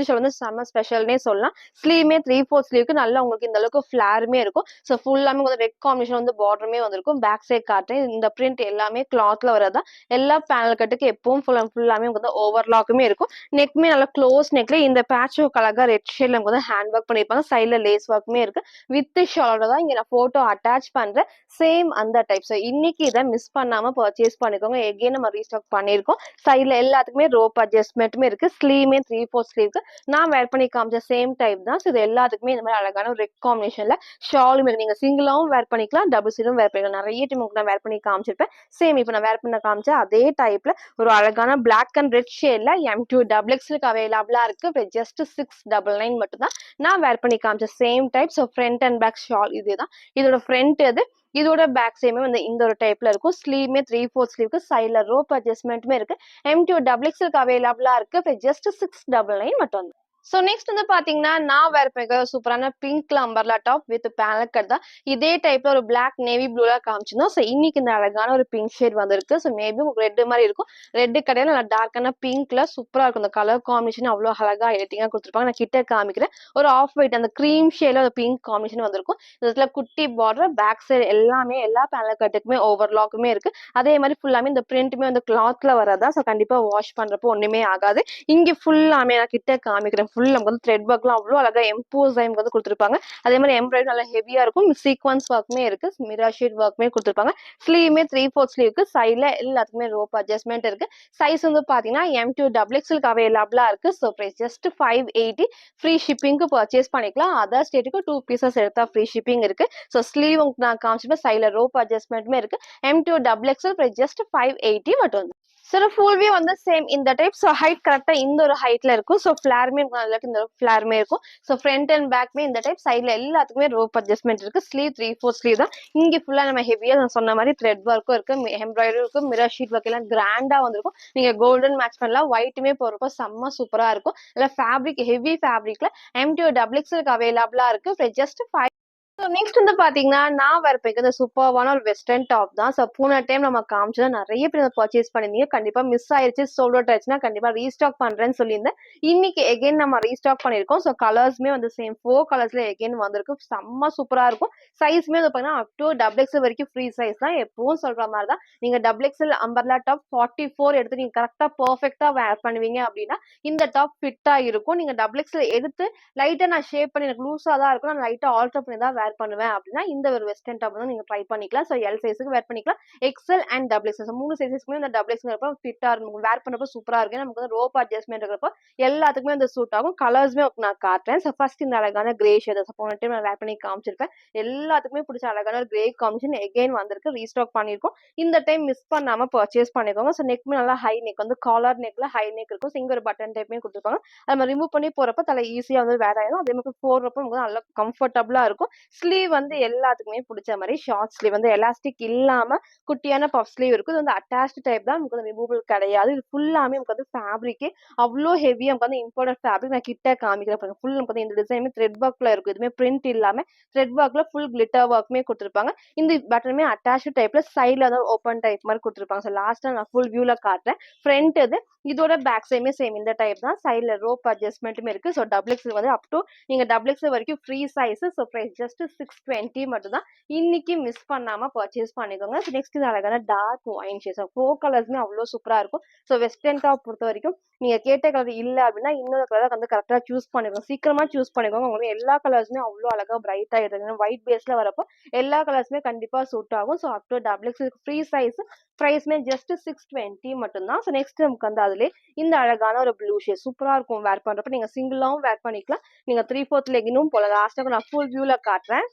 ஷால் வந்து செம்ம ஸ்பெஷல்னே சொல்லலாம். ஸ்லீவ்மே 3/4 ஸ்லீவ்க்கு நல்லா உங்களுக்கு இந்த அளவுக்கு ஃபிளாருமே இருக்கும். ஸோ ஃபுல்லாமே வந்து ரெட் காம்பினேஷன் வந்து பார்டருமே வந்திருக்கும். பேக் சைட் காட்டுறேன். இந்த பிரிண்ட் எல்லாமே கிளாத்ல வரதா. எல்லா பேனல் கட்டுக்கு எப்பவும் ஃபுல்லாமே வந்து ஓவர்லாக்குமே இருக்கும். நெக்மே நல்லா க்ளோஸ் நெக்ல இந்த பேட்ச் ஒர்க் அழகா ரெட் ஷேட்ல நமக்கு வந்து ஹேண்ட் ஒர்க் பண்ணிருப்பாங்க. சைட்ல லேஸ் ஒர்க்குமே இருக்கு. வித் ஷாலோட தான் இங்க நான் போட்டோ அட்டாச் பண்றேன். சேம் அந்த டைப். ஸோ இன்னைக்கு இதை மிஸ் பண்ணாம பர்ச்சேஸ் பண்ணிக்கோங்க. எகைன் நம்ம ரீஸ்டாக் பண்ணிருக்கோம். சைட்ல எல்லாத்துக்குமே ரோப் அட்ஜஸ்ட்மெண்ட்டுமே இருக்கு. ஸ்லீவ்மே 3/4 ஸ்லீவ்க்கு நான் வேர் பண்ணி காமிச்ச சேம் டைப் தான். ஸோ இது எல்லாத்துக்குமே இந்த மாதிரி அழகான ஒரு ரெட் காம்பினேஷன்ல ஷாலும் இருக்கு. நீங்க சிங்கிளாவும் வேர் பண்ணிக்கலாம், டபுள் சீலும் வேர் பண்ணிக்கலாம். நிறைய டைம் நான் வேர் பண்ணி காமிச்சிருப்பேன். சேம் இப்போ நான் வேர் பண்ண காமிச்ச அதே டைப்ல ஒரு அழகான பிளாக் அண்ட் ரெட் ஷேட்ல M2 XXLக்கு அவைலபிளா இருக்கு. ஜஸ்ட் 699 மட்டும் தான். நான் வேர் பண்ணி காமிச்ச same type. So front and back shawl இதுதான். இதோட ஃப்ரண்ட் இது. இதோட பேக் சைடுமே வந்து இந்த ஒரு டைப்ல இருக்கும். ஸ்லீவ்மே 3/4 ஸ்லீவ்க்கு சைட்ல ரோப் அட்ஜஸ்ட்மெண்ட்டுமே இருக்கு. M2 XXLக்கு அவைலபிளா இருக்கு. ஜஸ்ட் 699 மட்டும். ஸோ நெக்ஸ்ட் வந்து பாத்தீங்கன்னா நான் வேர் பண்ணிக்க சூப்பரான பிங்க்ல umbrella top with panel cut தான். இதே டைப்ல ஒரு பிளாக் நேவி ப்ளூல காமிச்சிருந்தோம். ஸோ இன்னைக்கு இந்த அழகான ஒரு பிங்க் ஷேட் வந்திருக்கு. ஸோ மேபி உங்களுக்கு ரெட் மாதிரி இருக்கும். ரெட் கிடையாது, நல்லா டார்க்கான பிங்க்ல சூப்பரா இருக்கும். இந்த கலர் காம்பினேஷன் அவ்வளோ அழகா எடிட்டிங்கா கொடுத்துருப்பாங்க. நான் கிட்ட காமிக்கிறேன். ஒரு ஆஃப் ஒயிட் அந்த கிரீம் ஷேட்ல ஒரு பிங்க் காம்பினேஷன் வந்திருக்கும். இதுல குட்டி பார்டர் பேக் சைடு எல்லாமே எல்லா பேனல் கட்டுக்குமே ஓவர்லாக்குமே இருக்கு. அதே மாதிரி ஃபுல்லாமே இந்த பிரிண்ட்டுமே வந்து கிளாத்ல வரதா. ஸோ கண்டிப்பா வாஷ் பண்றப்போ ஒண்ணுமே ஆகாது. இங்க ஃபுல்லாமே நான் கிட்ட காமிக்கிறேன். ஃபுல் நமக்கு வந்து த்ரெட் ஒர்க்லாம் அவ்வளோ அழகா எம்போஸ் வந்து கொடுத்துருப்பாங்க. அதே மாதிரி எம்ப்ராய்டரி நல்லா ஹெவியா இருக்கும். சீக்வன்ஸ் ஒர்க்குமே இருக்கு. மிரர் ஷீட் ஒர்க்குமே கொடுத்துருப்பாங்க. ஸ்லீவ்மே 3/4 ஸ்லீவ்க்கு சைட்ல எல்லாத்துக்குமே ரோப் அட்ஜஸ்ட்மெண்ட் இருக்கு. சைஸ் வந்து பாத்தீங்கன்னா M2 XXLக்கு அவைலபிளா இருக்கு. So price just 580. ஃப்ரீ ஷிப்பிங்க்கு பர்ச்சேஸ் பண்ணிக்கலாம். அதர் ஸ்டேட்டுக்கு 2 பீசஸ் எடுத்தா ஃப்ரீ ஷிப்பிங் இருக்கு. ஸோ ஸ்லீவ் நான் காமிச்சிட்டு சைட்ல ரோப் அட்ஜஸ்ட்மெண்ட்டுமே இருக்கு. M2 XXL பிரைஸ் ஜஸ்ட் 580 மட்டும். ஸோ ஃபுல் வியூ வந்து சேம் இந்த டைப். ஸோ ஹைட் கரெக்டா இந்த ஒரு ஹைட்ல இருக்கும். ஸோ ஃபிளாருமே இந்த ஃபிளாருமே இருக்கும். ஸோ ஃப்ரண்ட் அண்ட் பேக்மே இந்த டைப். சைட்ல எல்லாத்துக்குமே ரோப் அட்ஜஸ்ட்மெண்ட் இருக்கு. ஸ்லீவ் 3/4 ஸ்லீவ் தான். இங்க ஃபுல்லா நம்ம ஹெவியா நான் சொன்ன மாதிரி த்ரெட் ஒர்க்கும் இருக்கு, எம்ப்ராய்டரி இருக்கும், மிரர் ஷீட் ஒர்க் எல்லாம் கிராண்டா வந்திருக்கும். நீங்க கோல்டன் மேட்ச் பண்ணலாம். ஒயிட்டுமே போறப்போ செம்ம சூப்பரா இருக்கும். இல்ல ஃபேப்ரிக் ஹெவி ஃபேப்ரிக்ல M2 XXLக்கு அவைலபிளா இருக்கு. ஜஸ்ட் 5 நெக்ஸ்ட் வந்து பாத்தீங்கன்னா, நான் வேர் பண்ணிருக்கிறது சூப்பர்வான ஒரு வெஸ்டர்ன் டாப் தான். போன டைம் நம்ம காமிச்சது நெறைய பேர் அத பர்ச்சேஸ் பண்ணியிருந்தீங்க. கண்டிப்பா மிஸ் ஆயிருச்சு, சோல்ட் அவுட் ஆயிருச்சுன்னா கண்டிப்பா ரீஸ்டாக் பண்றேன்னு சொல்லியிருந்தேன். இன்னைக்கு எகைன் நம்ம ரீஸ்டாக் பண்ணியிருக்கோம். கலர்ஸ்மே வந்து சேம் 4 கலர்ஸ்ல எகைன் வந்திருக்கு. செம்ம சூப்பரா இருக்கும். சைஸ்மே வந்து பாத்தீங்கன்னா, அப் டூ டபுள் எக்ஸ்எல் வரைக்கும் ஃப்ரீ சைஸ் தான். எப்பவும் சொல்ற மாரி தான். நீங்க டபுள் எக்ஸ்எல் அம்பர்லா டாப் 44 எடுத்து நீங்க கரெக்ட்டா பெர்ஃபெக்ட்டா வேர் பண்ணுவீங்க அப்டின்னா, இந்த டாப் ஃபிட்டா இருக்கும். நீங்க டபுள் எக்ஸ்எல் எடுத்து லைட்டா நான் ஷேப் பண்ணி எனக்கு லூஸா தான் இருக்கும். நான் லைட்டா ஆல்டர் பண்ணி தான் வேர் பண்ணுவேன் அப்படின்னா, இந்த ஒரு வெஸ்டர்ன் டாப் வந்து நீங்க ட்ரை பண்ணிக்கலாம். எல் சைஸ்க்கு வேர் பண்ணிக்கலாம். எக்ஸ்எல் அண்ட் டபுள் எக்ஸ்எல் 3 சைஸஸ்க்குமே இந்த டபுள் எக்ஸ்எல் ஃபிட்டா இருக்கும். வேர் பண்ணப்போ சூப்பரா இருக்கு. நமக்கு வந்து ரோப் அட்ஜஸ்ட்மென்ட் இருக்கிறப்போ எல்லாத்துக்குமே வந்து சூட் ஆகும். கலர்ஸ்மே நான் காட்டுறேன். ஃபர்ஸ்ட் இந்த அழகான கிரே ஷேட் போன டைம் நான் வேர் பண்ணி காமிச்சிருப்பேன். எல்லாத்துக்குமே பிடிச்ச அழகான ஒரு கிரே காம்பினேஷன் எகைன் வந்திருக்கு. ரீஸ்டாக் பண்ணியிருக்கோம். இந்த டைம் மிஸ் பண்ணாம பர்ச்சேஸ் பண்ணிக்கோங்க. நெக்மே நல்லா ஹை நெக் வந்து காலர் நெக்ல ஹை நெக் இருக்கும். இங்க ஒரு பட்டன் டைப்மே கொடுத்துருப்பாங்க. நம்ம ரிமூவ் பண்ணி போறப்ப தலை ஈஸியா வந்து வேர் ஆயிடும். அதே மாதிரி போடுறப்ப நமக்கு நல்லா கம்ஃபர்டபுளா இருக்கும். ஸ்லீவ் வந்து எல்லாத்துக்குமே பிடிச்ச மாதிரி ஷார்ட் ஸ்லீவ் வந்து எலாஸ்டிக் இல்லாம குட்டியான பஃப் ஸ்லீவ் இருக்கும். இது வந்து அட்டாச்ட் டைப் தான். நமக்கு வந்து ரிமூவபிள் கிடையாது. இது ஃபுல்லாமே நமக்கு வந்து ஃபேப்ரிக்கே அவ்வளோ ஹெவியா நமக்கு வந்து இம்போர்ட்டட் ஃபேப்ரிக். நான் கிட்ட காமிக்கிறேன். ஃபுல் நமக்கு வந்து இந்த டிசைனுமே த்ரெட் ஒர்க்ல இருக்கும். எதுவுமே பிரிண்ட் இல்லாம த்ரெட் ஒர்க்ல ஃபுல் கிளிட்டர் ஒர்க்குமே கொடுத்துருப்பாங்க. இந்த பட்டனுமே அட்டாச் டைப்ல சைட்ல வந்து ஓப்பன் டைப் மாதிரி கொடுத்துருப்பாங்க. லாஸ்டா நான் ஃபுல் வியூல காட்டுறேன். ஃப்ரண்ட் இது இதோட பேக் சைடுமே சேம் இந்த டைப் தான். சைடுல ரோப் அட்ஜஸ்ட்மெண்ட்டுமே இருக்கு. டபுள் எக்ஸ்எல் வந்து அப் டு நீங்க டபுள் எக்ஸ்எல் வரைக்கும் ஃப்ரீ சைஸ். பிரைஸ் ஜஸ்ட் 620 மட்டும் தான். இன்னைக்கு மிஸ் பண்ணாம பர்ச்சேஸ் பண்ணிக்கோங்க. நெக்ஸ்ட் இது அழகான டார்க் ஒயின் ஷேட். 4 கலர்ஸ்மே அவ்வளோ சூப்பரா இருக்கும். வெஸ்டர்ன் டாப் பொறுத்த வரைக்கும் நீங்க கேட்ட கலர் இல்ல அப்படின்னா இன்னொரு கலர் வந்து கரெக்டா சூஸ் பண்ணிக்கோங்க. சீக்கிரமா சூஸ் பண்ணிக்கோங்க. உங்களுக்கு எல்லா கலர்ஸ்மே அவ்வளோ அழகா பிரைட்டா இருக்கு. ஒயிட் பேஸ்ல வரப்போ எல்லா கலர்ஸ்மே கண்டிப்பா சூட் ஆகும். Up to double XL free size. பிரைஸ்மே ஜஸ்ட் 620 மட்டும் தான். நெக்ஸ்ட் நமக்கு வந்து அதுல இந்த அழகான ஒரு ப்ளூ ஷேட் சூப்பரா இருக்கும். வேர் பண்றப்ப நீங்க சிங்கிளாவும் வேர் பண்ணிக்கலாம். நீங்க 3/4 லெகினும் போல. லாஸ்டா நான் ஃபுல் வியூல காட்டுறேன்.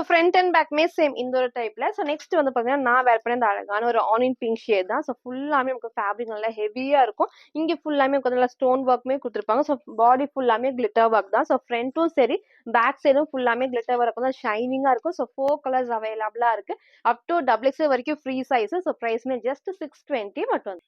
ஃப்ரண்ட் அண்ட் பேக்மே சேம் இந்த ஒரு டைப்ல. நெக்ஸ்ட் வந்து பாத்தீங்கன்னா, நான் வேர் பண்ண இந்த அழகான ஒரு ஆனியன் பிங்க் ஷேட் தான். ஃபுல்லாமே நமக்கு ஃபேப்ரிக் நல்லா ஹெவியா இருக்கும். இங்க ஃபுல்லாமே நமக்கு நல்லா ஸ்டோன் ஒர்க்மே குடுத்துருப்பாங்க. பாடி ஃபுல்லாமே கிளிட்டர் ஒர்க் தான். ஃப்ரண்ட்டும் சரி, பேக் சைடும் ஃபுல்லாமே கிளிட்டர் ஒர்க் தான் ஷைனிங்கா இருக்கும். 4 கலர்ஸ் அவைலபிளா இருக்கு. அப் டு டபுள் எக்ஸ்எல் வரைக்கும் ஃப்ரீ சைஸ். பிரைஸ்மே ஜஸ்ட் 620 மட்டும்.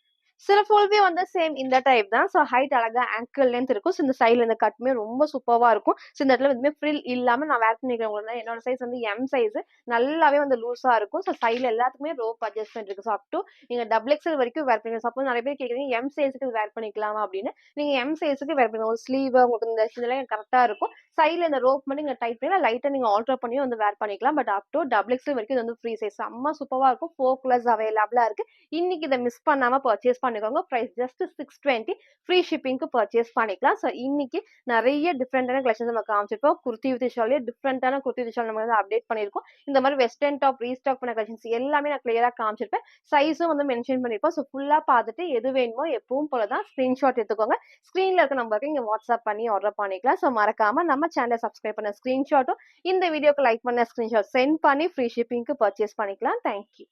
சில ஃபுல்வே வந்து சேம் இந்த டைப் தான். ஹைட் அழகா ஆங்கிள் லென்த் இருக்கும். இந்த சைடுல இந்த கட்மே ரொம்ப சூப்பர்வா இருக்கும். இந்த இடத்துல எதுவுமே ஃப்ரில் இல்லாம நான் வேர் பண்ணிக்கிறவங்க என்னோட சைஸ் வந்து எம் சைஸ். நல்லாவே வந்து லூஸா இருக்கும். சைடுல எல்லாத்துக்குமே ரோப் அட்ஜஸ்ட்மென்ட் இருக்கு. அப் டு நீங்க டபுள் எக்ஸ்எல் வரைக்கும் வேர் பண்ணிக்கலாம். சப்போஸ் நிறைய பேர் கேக்குறீங்க எம் சைஸ்க்கு வேர் பண்ணிக்கலாமா அப்படின்னு. நீங்க எம் சைஸ்க்கு வேர் பண்ணுங்க. ஒரு ஸ்லீவ் உங்களுக்கு இந்த இதெல்லாம் கரெக்டா இருக்கும். சைடுல இந்த ரோப் மட்டும் நீங்க டைட் பண்ணி லைட்டா நீங்க ஆல்டர் பண்ணி வந்து வேர் பண்ணிக்கலாம். But up to double XL வரைக்கும் இது வந்து ஃப்ரீ சைஸ். செம்ம சூப்பர்வா இருக்கும். 4 கலர்ஸ் அவைலபிளா இருக்கு. இன்னைக்கு இதை மிஸ் பண்ணாம பர்ச்சேஸ் பண்ணிக்கோங்க. Price just 620. ஃப்ரீ ஷிப்பிங்க்கு பர்ச்சேஸ் பண்ணிக்கலாம். இன்னைக்கு நிறைய டிஃப்ரெண்டான கலெக்ஷன்ஸ் நம்ம காமிச்சிருப்போம். குர்த்தி வித் ஷாலே டிஃப்ரெண்டான குர்த்தி வித் ஷால் நம்ம வந்து அப்டேட் பண்ணிருக்கோம். இந்த மாதிரி வெஸ்டர்ன் டாப் ரீஸ்டாக் பண்ண கலெக்ஷன்ஸ் எல்லாமே நான் கிளியரா காமிச்சிருப்பேன். சைஸும் வந்து மென்ஷன் பண்ணிருப்போம். ஃபுல்லா பார்த்துட்டு எது வேணுமோ எப்பவும் போலதான் ஸ்கிரீன்ஷாட் எடுத்துக்கோங்க. ஸ்கிரீன்ல இருக்க நம்பருக்கு இங்க வாட்ஸ்அப் பண்ணி ஆர்டர் பண்ணிக்கலாம். மறக்காம நம்ம சேனலை சப்ஸ்கிரைப் பண்ண ஸ்கிரீன்ஷாட்டும் இந்த வீடியோக்கு லைக் பண்ண ஸ்கிரீன்ஷாட் சென்ட் பண்ணி ஃப்ரீ ஷிப்பிங்க்கு பர்ச்சேஸ் பண்ணிக்கலாம். தேங்க்யூ.